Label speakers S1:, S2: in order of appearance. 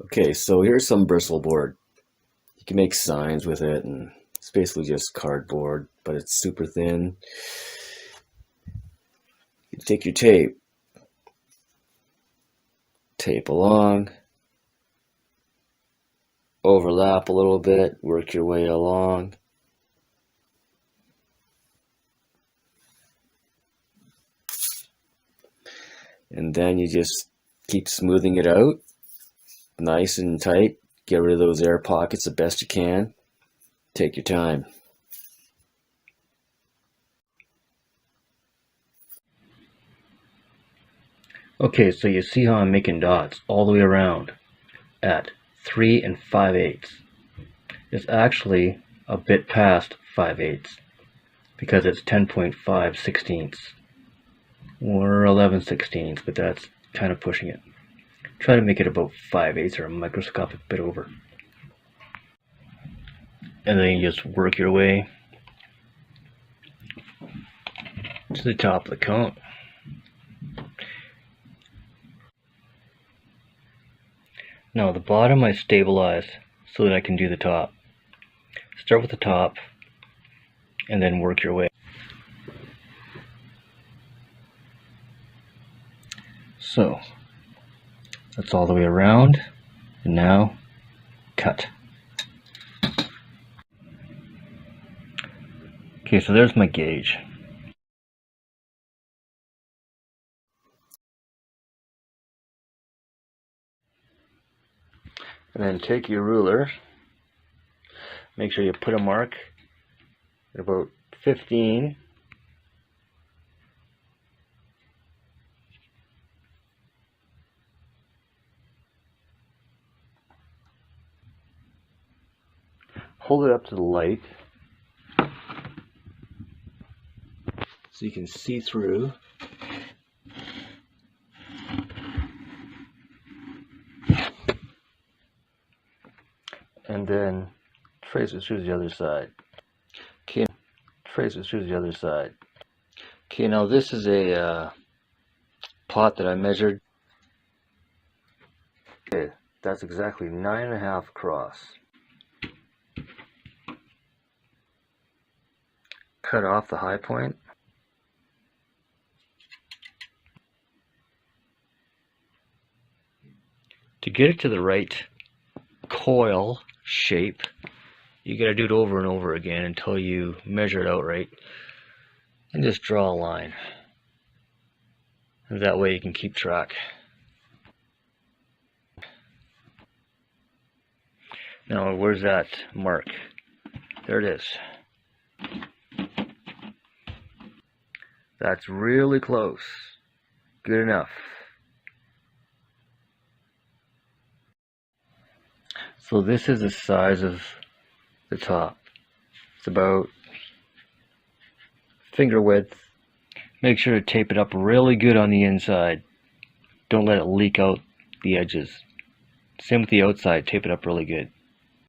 S1: Okay, so here's some bristle board. You can make signs with it, and it's basically just cardboard, but it's super thin. You take your tape along, overlap a little bit, work your way along. And then you just keep smoothing it out, nice and tight. Get rid of those air pockets the best you can. Take your time.
S2: Okay, so you see how I'm making dots all the way around at 3 5/8. It's actually a bit past 5/8 because it's 10.5/16 or 11/16, but that's kind of pushing it. Try to make it about 5/8 or a microscopic bit over. And then you just work your way to the top of the cone. Now the bottom I stabilize so that I can do the top. Start with the top and then work your way. So that's all the way around, and now cut. Okay, so there's my gauge. And then take your ruler, make sure you put a mark at about 15. Hold it up to the light so you can see through. And then trace it through the other side. Okay, trace it through the other side. Okay, now this is a pot that I measured. Okay, that's exactly 9.5 across. Cut off the high point. To get it to the right coil shape, you gotta do it over and over again until you measure it out right. And just draw a line. And that way you can keep track. Now, where's that mark? There it is. That's really close. Good enough. So this is the size of the top. It's about finger width. Make sure to tape it up really good on the inside. Don't let it leak out the edges. Same with the outside, tape it up really good.